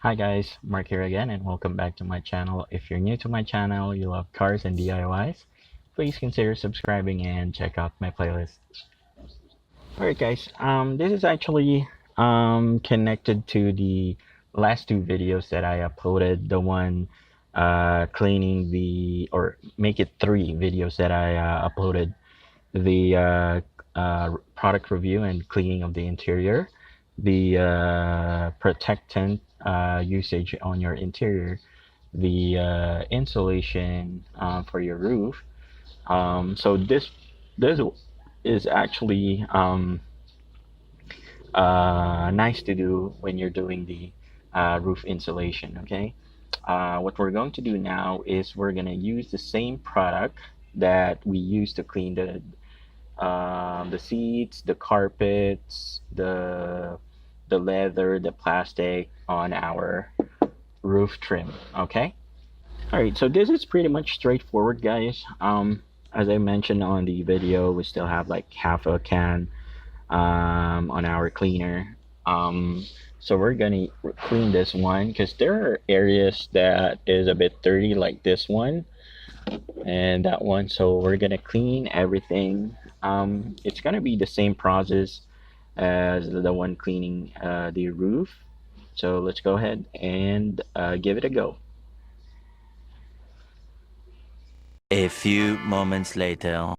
Hi guys, Mark here again and welcome back to my channel. If you're new to my channel, you love cars and DIYs, please consider subscribing and check out my playlist. Alright guys, this is actually connected to the last two videos that I uploaded. The one cleaning the, or make it three videos that I uploaded. The product review and cleaning of the interior, the protectant usage on your interior, the insulation for your roof. So this is actually nice to do when you're doing the roof insulation. Okay, what we're going to do now is we're gonna use the same product that we used to clean the seats, the carpets, the leather, the plastic on our roof trim. Okay. All right. So this is pretty much straightforward, guys. As I mentioned on the video, we still have like half a can on our cleaner. So we're gonna clean this one because there are areas that is a bit dirty, like this one and that one. So we're gonna clean everything. It's gonna be the same process as the one cleaning the roof. So let's go ahead and give it a go. A few moments later.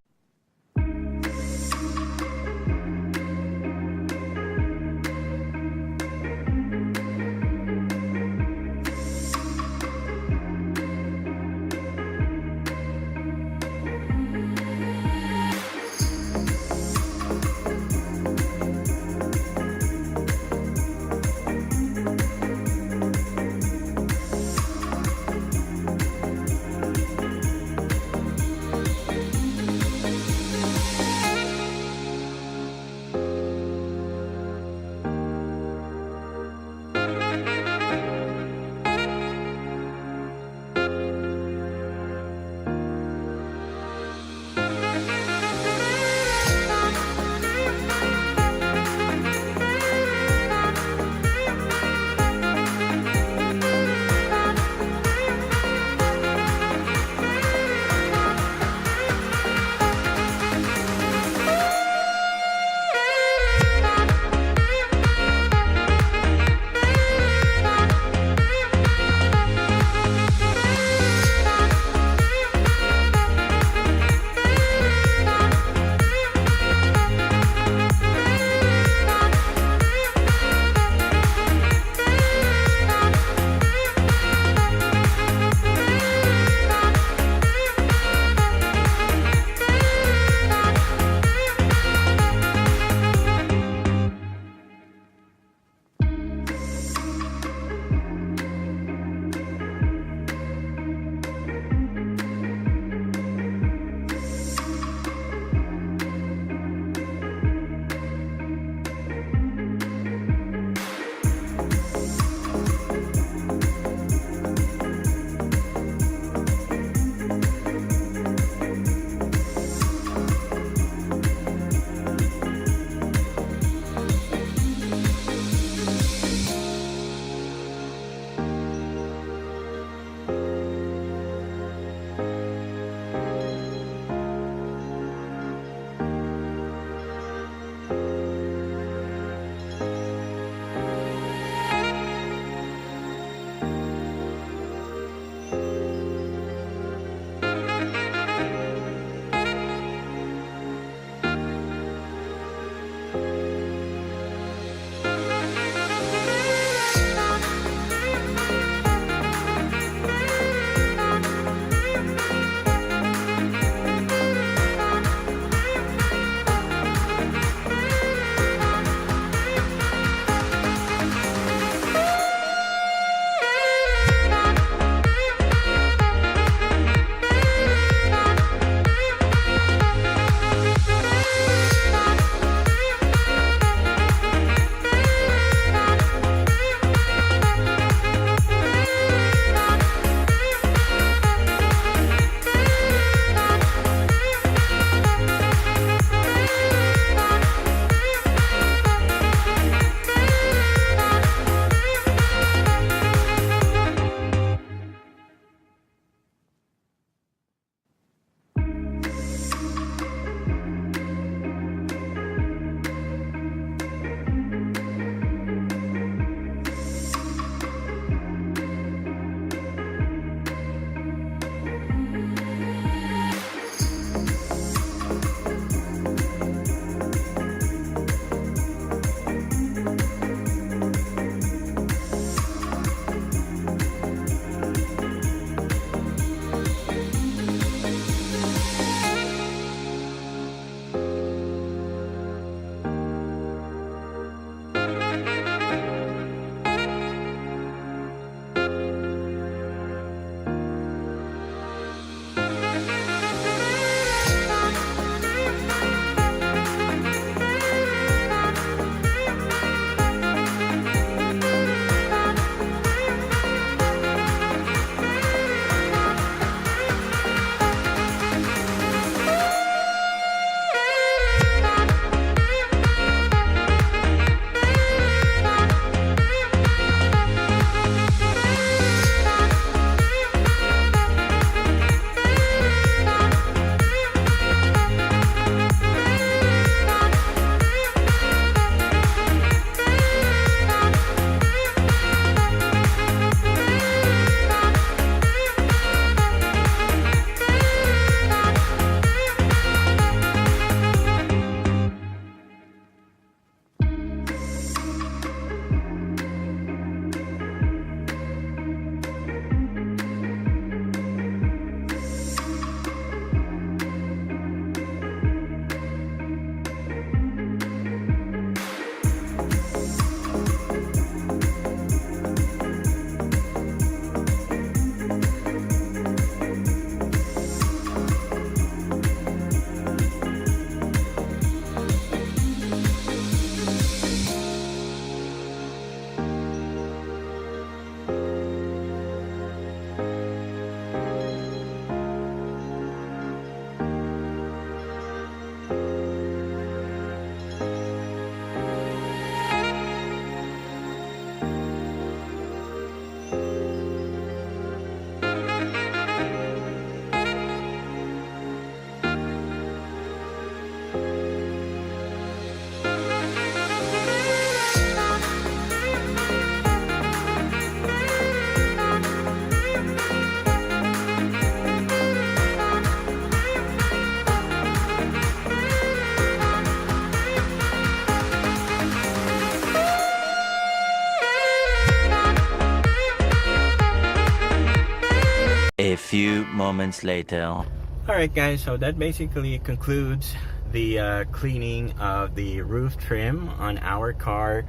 few moments later. Alright guys, so that basically concludes the cleaning of the roof trim on our car,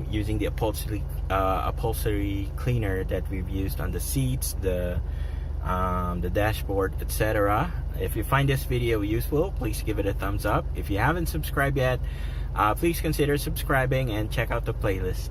using the upholstery cleaner that we've used on the seats, the dashboard, etc. If you find this video useful, please give it a thumbs up. If you haven't subscribed yet, please consider subscribing and check out the playlist.